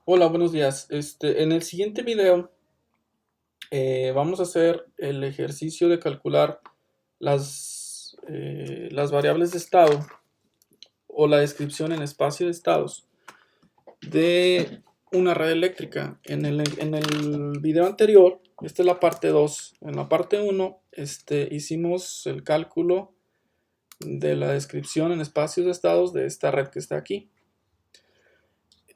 Hola, buenos días. En el siguiente video vamos a hacer el ejercicio de calcular las variables de estado o la descripción en espacio de estados de una red eléctrica. En el video anterior, esta es la parte 2. En la parte 1 hicimos el cálculo de la descripción en espacios de estados de esta red que está aquí.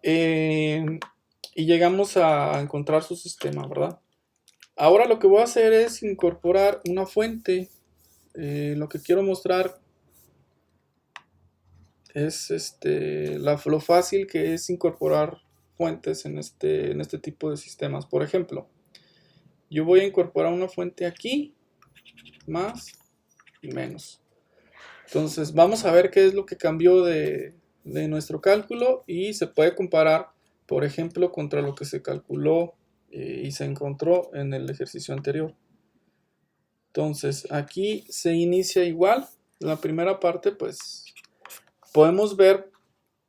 Y llegamos a encontrar su sistema, ¿verdad? Ahora lo que voy a hacer es incorporar una fuente. Lo que quiero mostrar es lo fácil que es incorporar fuentes en este tipo de sistemas. Por ejemplo, yo voy a incorporar una fuente aquí, más y menos. Entonces vamos a ver qué es lo que cambió de nuestro cálculo y se puede comparar, por ejemplo, contra lo que se calculó y se encontró en el ejercicio anterior. Entonces aquí se inicia igual. La primera parte, pues podemos ver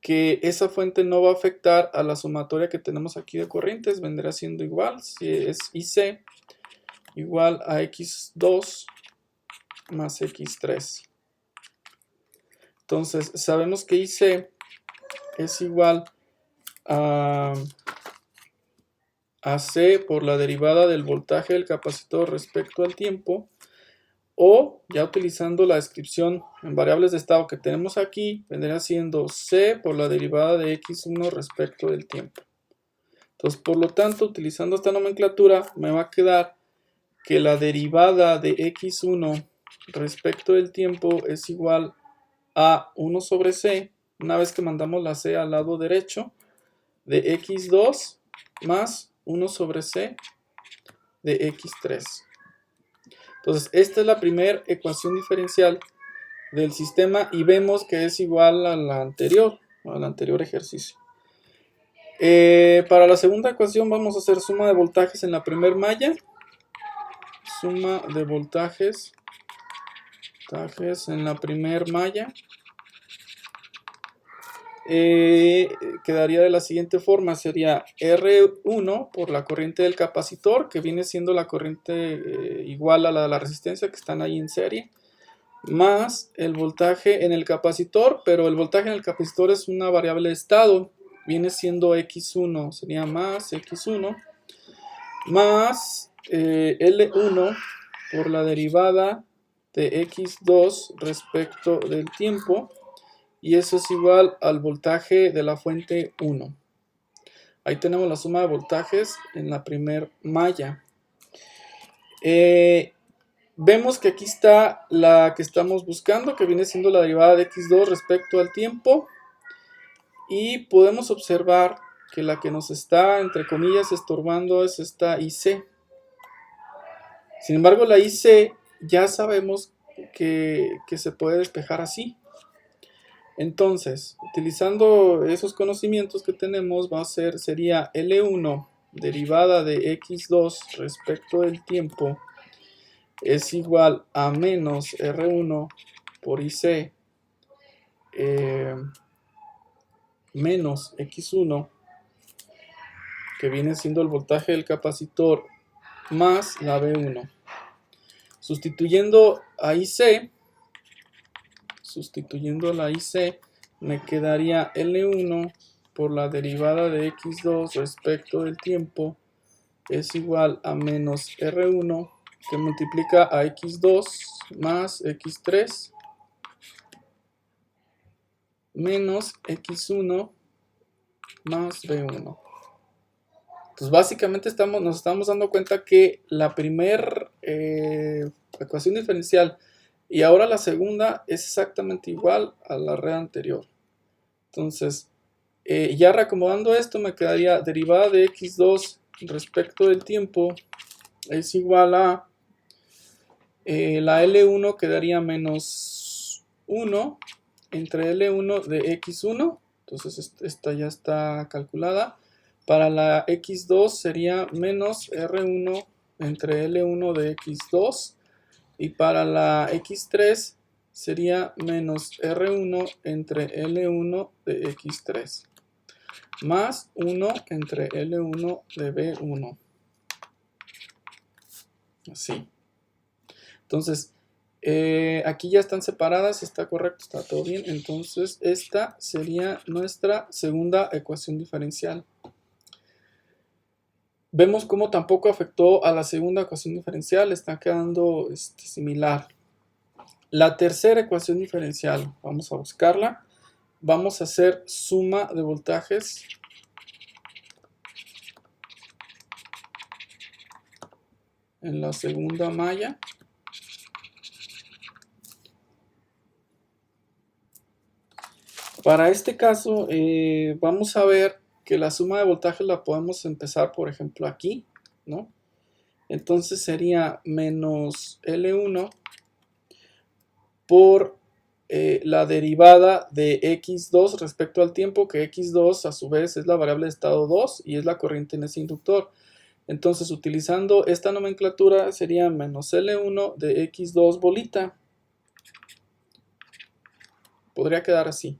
que esa fuente no va a afectar a la sumatoria que tenemos aquí de corrientes. Vendrá siendo igual, si es IC igual a X2 más X3. Entonces sabemos que IC es igual a C por la derivada del voltaje del capacitor respecto al tiempo. O, ya utilizando la descripción en variables de estado que tenemos aquí, vendría siendo C por la derivada de X1 respecto del tiempo. Entonces, por lo tanto, utilizando esta nomenclatura, me va a quedar que la derivada de X1 respecto del tiempo es igual a 1 sobre C, una vez que mandamos la C al lado derecho, de X2 más 1 sobre C de X3. Entonces, esta es la primera ecuación diferencial del sistema y vemos que es igual a la anterior, al anterior ejercicio. Para la segunda ecuación vamos a hacer suma de voltajes en la primera malla. Suma de voltajes en la primera malla. Quedaría de la siguiente forma, sería R1 por la corriente del capacitor, que viene siendo la corriente igual a la de la resistencia que están ahí en serie, más el voltaje en el capacitor, pero el voltaje en el capacitor es una variable de estado, viene siendo X1, sería más X1, más L1 por la derivada de X2 respecto del tiempo, y eso es igual al voltaje de la fuente 1. Ahí tenemos la suma de voltajes en la primer malla. Vemos que aquí está la que estamos buscando, que viene siendo la derivada de X2 respecto al tiempo. Y podemos observar que la que nos está, entre comillas, estorbando es esta IC. Sin embargo, la IC ya sabemos que se puede despejar así. Entonces, utilizando esos conocimientos que tenemos, sería L1 derivada de X2 respecto del tiempo es igual a menos R1 por IC menos X1, que viene siendo el voltaje del capacitor, más la B1. Sustituyendo a la IC, me quedaría L1 por la derivada de X2 respecto del tiempo es igual a menos R1, que multiplica a X2 más X3 menos X1 más B1. Entonces básicamente nos estamos dando cuenta que la primera ecuación diferencial y ahora la segunda es exactamente igual a la red anterior. Entonces, ya reacomodando esto, me quedaría derivada de X2 respecto del tiempo es igual a la L1 quedaría menos 1 entre L1 de X1. Entonces esta ya está calculada. Para la X2 sería menos R1 entre L1 de X2. Y para la X3 sería menos R1 entre L1 de X3. más 1 entre L1 de B1. Así. Entonces, aquí ya están separadas, está correcto, está todo bien. Entonces, esta sería nuestra segunda ecuación diferencial. Vemos cómo tampoco afectó a la segunda ecuación diferencial, está quedando similar. La tercera ecuación diferencial, vamos a buscarla. Vamos a hacer suma de voltajes en la segunda malla. Para este caso, vamos a ver que la suma de voltajes la podemos empezar, por ejemplo, aquí, ¿no? Entonces sería menos L1 por la derivada de x2 respecto al tiempo, que x2 a su vez es la variable de estado 2 y es la corriente en ese inductor. Entonces, utilizando esta nomenclatura, sería menos L1 de x2 bolita. Podría quedar así.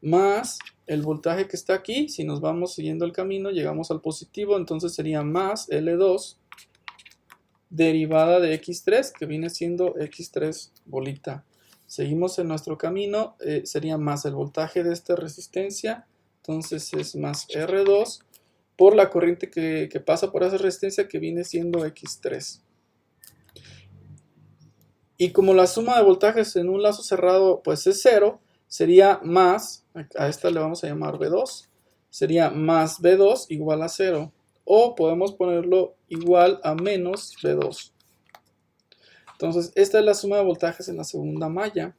Más el voltaje que está aquí, si nos vamos siguiendo el camino, llegamos al positivo, entonces sería más L2 derivada de x3, que viene siendo x3 bolita. Seguimos en nuestro camino, sería más el voltaje de esta resistencia, entonces es más R2 por la corriente que pasa por esa resistencia, que viene siendo x3. Y como la suma de voltajes en un lazo cerrado pues es 0, sería más, a esta le vamos a llamar B2, sería más B2 igual a 0. O podemos ponerlo igual a menos B2. Entonces, esta es la suma de voltajes en la segunda malla.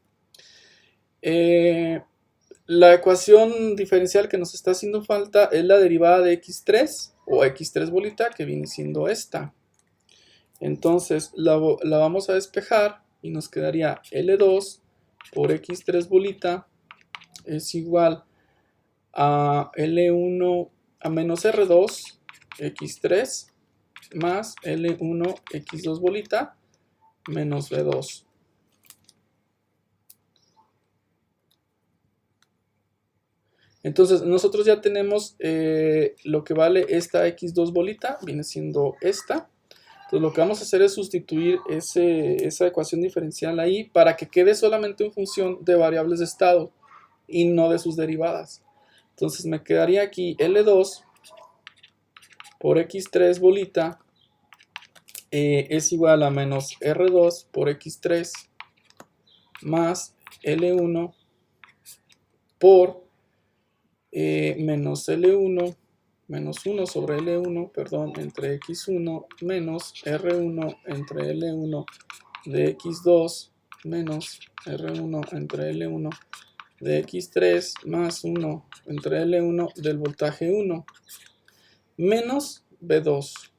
La ecuación diferencial que nos está haciendo falta es la derivada de x3 o x3 bolita, que viene siendo esta. Entonces, la vamos a despejar y nos quedaría L2 por x3 bolita es igual a L1 a menos R2 x3 más L1 x2 bolita menos B2. Entonces nosotros ya tenemos lo que vale esta x2 bolita, viene siendo esta. Entonces lo que vamos a hacer es sustituir esa ecuación diferencial ahí para que quede solamente en función de variables de estado y no de sus derivadas. Entonces me quedaría aquí L2 por x3 bolita es igual a menos R2 por x3 más L1 por menos L1 menos 1 sobre L1, perdón, entre x1 menos R1 entre L1 de x2 menos R1 entre L1 de x3 más 1 entre L1 del voltaje 1 menos B2.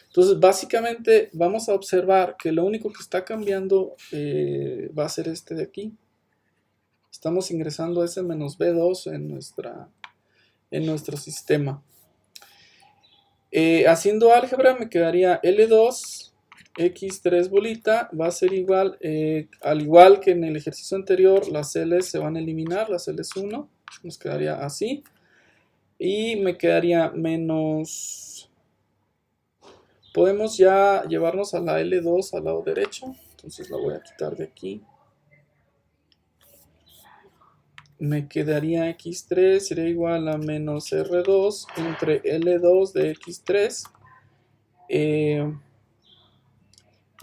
Entonces, básicamente vamos a observar que lo único que está cambiando va a ser este de aquí. Estamos ingresando ese menos B2 en nuestro sistema. Haciendo álgebra me quedaría L2 x3 bolita va a ser igual, al igual que en el ejercicio anterior, las L's se van a eliminar, las L's 1, nos quedaría así. Y me quedaría menos... Podemos ya llevarnos a la L2 al lado derecho, entonces la voy a quitar de aquí. Me quedaría x3, sería igual a menos R2 entre L2 de x3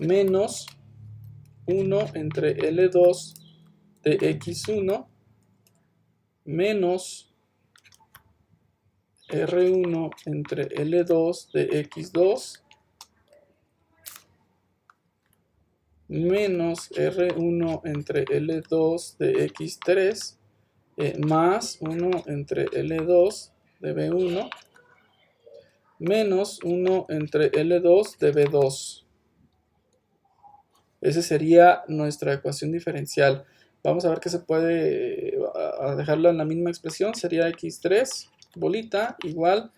menos 1 entre L2 de x1 menos R1 entre L2 de x2 menos R1 entre L2 de x3 más 1 entre L2 de B1 menos 1 entre L2 de B2. Esa sería nuestra ecuación diferencial. Vamos a ver que se puede dejarla en la misma expresión. Sería x3 bolita igual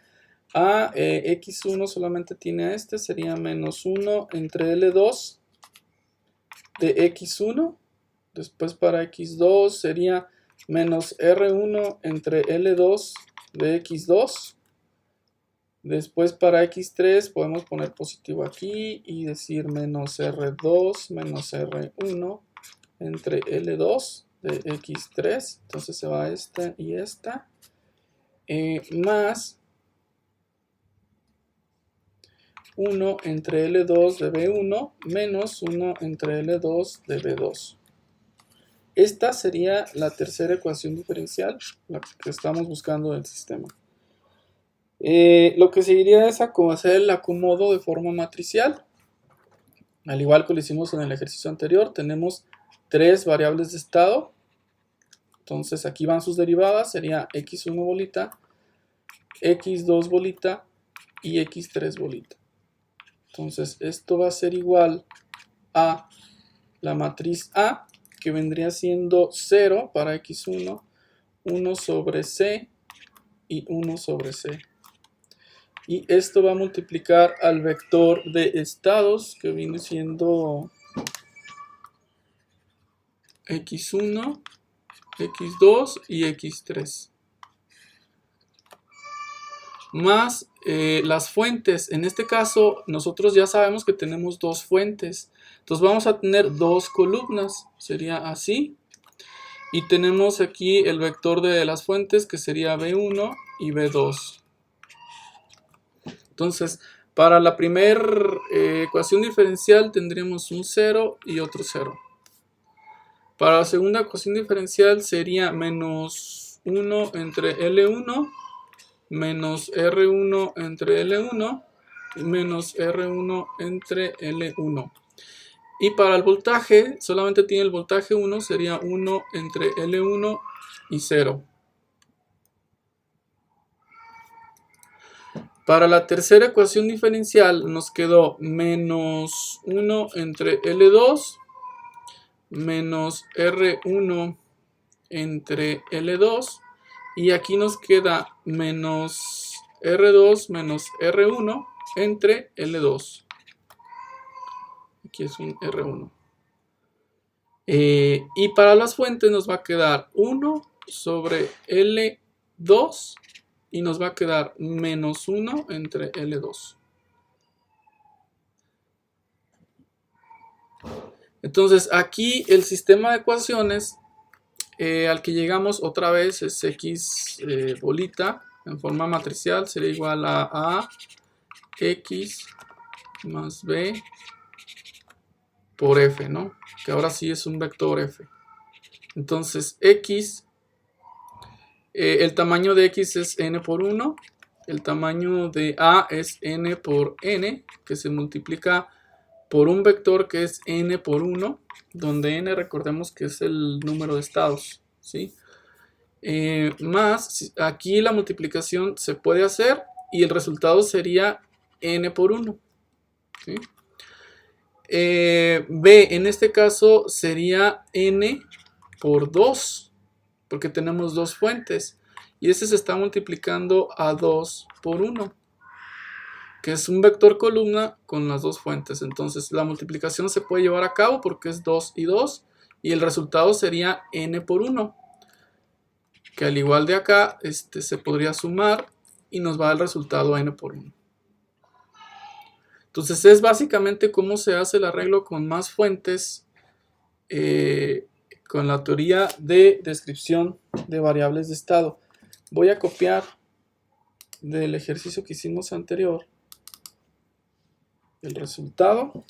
a x1 solamente tiene a este. Sería menos 1 entre L2 de x1. Después para x2 sería menos R1 entre L2 de x2. Después para x3 podemos poner positivo aquí y decir menos R2 menos R1 entre L2 de x3. Entonces se va esta y esta. Más 1 entre L2 de B1 menos 1 entre L2 de B2. Esta sería la tercera ecuación diferencial, la que estamos buscando del sistema. Lo que seguiría es hacer el acomodo de forma matricial. Al igual que lo hicimos en el ejercicio anterior, tenemos tres variables de estado. Entonces aquí van sus derivadas, sería x1 bolita, x2 bolita y x3 bolita. Entonces esto va a ser igual a la matriz A, que vendría siendo 0 para x1, 1 sobre c y 1 sobre c. Y esto va a multiplicar al vector de estados, que viene siendo x1, x2 y x3. Más las fuentes. En este caso, nosotros ya sabemos que tenemos dos fuentes. Entonces vamos a tener dos columnas. Sería así. Y tenemos aquí el vector de las fuentes, que sería B1 y B2. Entonces, para la primera ecuación diferencial tendríamos un 0 y otro 0. Para la segunda ecuación diferencial sería menos 1 entre L1 menos R1 entre L1 y menos R1 entre L1. Y para el voltaje, solamente tiene el voltaje 1, sería 1 entre L1 y 0. Para la tercera ecuación diferencial nos quedó menos 1 entre L2 menos R1 entre L2 y aquí nos queda menos R2 menos R1 entre L2. Aquí es un R1. Y para las fuentes nos va a quedar 1 sobre L2 y nos va a quedar menos 1 entre L2. Entonces aquí el sistema de ecuaciones al que llegamos otra vez es x bolita en forma matricial, sería igual a x más b por f, ¿no? Que ahora sí es un vector f. Entonces x, el tamaño de x es n por 1, el tamaño de a es n por n, que se multiplica por un vector que es n por 1, donde n recordemos que es el número de estados, ¿sí? Más, aquí la multiplicación se puede hacer y el resultado sería n por 1, ¿sí? B en este caso sería n por 2, porque tenemos dos fuentes y ese se está multiplicando a 2 por 1, que es un vector columna con las dos fuentes. Entonces la multiplicación se puede llevar a cabo porque es 2 y 2 y el resultado sería n por 1, que al igual de acá se podría sumar y nos va a dar el resultado n por 1. Entonces es básicamente cómo se hace el arreglo con más fuentes con la teoría de descripción de variables de estado. Voy a copiar del ejercicio que hicimos anterior el resultado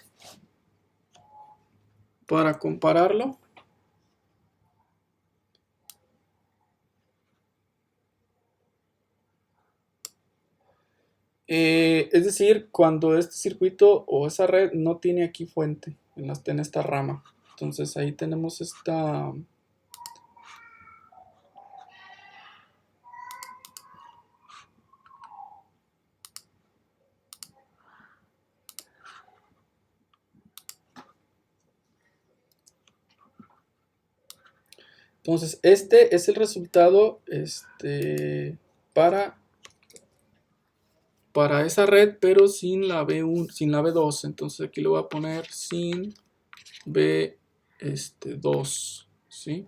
para compararlo. Es decir, cuando este circuito o esa red no tiene aquí fuente en esta rama. Entonces ahí tenemos esta... Entonces este es el resultado para esa red, pero sin la B1, sin la B2. Entonces aquí le voy a poner sin B2, ¿sí?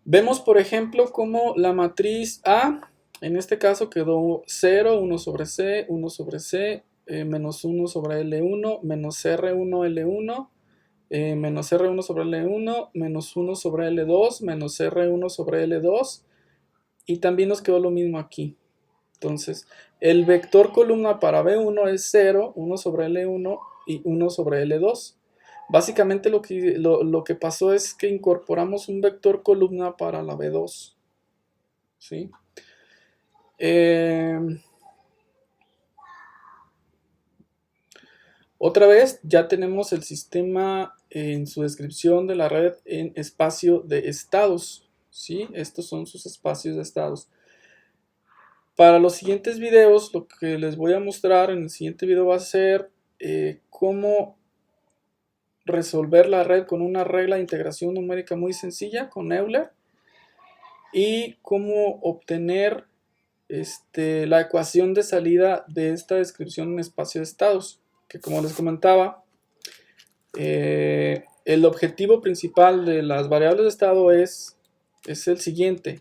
Vemos, por ejemplo, cómo la matriz A, en este caso quedó 0, 1 sobre C, 1 sobre C, menos 1 sobre L1, menos R1, L1, menos R1 sobre L1, menos 1 sobre L2, menos R1 sobre L2, y también nos quedó lo mismo aquí. Entonces, el vector columna para B1 es 0, 1 sobre L1 y 1 sobre L2. Básicamente lo que pasó es que incorporamos un vector columna para la B2. ¿Sí? Otra vez ya tenemos el sistema en su descripción de la red en espacio de estados. ¿Sí? Estos son sus espacios de estados. Para los siguientes videos, lo que les voy a mostrar en el siguiente video va a ser cómo resolver la red con una regla de integración numérica muy sencilla con Euler y cómo obtener la ecuación de salida de esta descripción en espacio de estados, que como les comentaba, el objetivo principal de las variables de estado es el siguiente.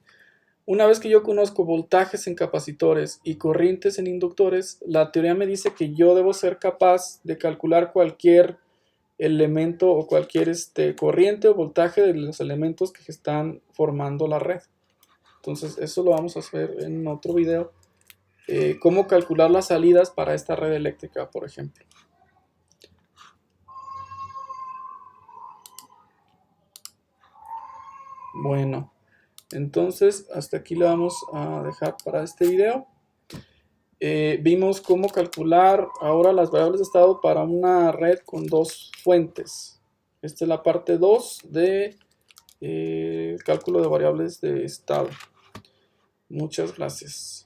Una vez que yo conozco voltajes en capacitores y corrientes en inductores, la teoría me dice que yo debo ser capaz de calcular cualquier elemento o cualquier corriente o voltaje de los elementos que están formando la red. Entonces eso lo vamos a hacer en otro video. Cómo calcular las salidas para esta red eléctrica, por ejemplo. Bueno, entonces hasta aquí lo vamos a dejar para este video. Vimos cómo calcular ahora las variables de estado para una red con dos fuentes. Esta es la parte 2 de cálculo de variables de estado. Muchas gracias.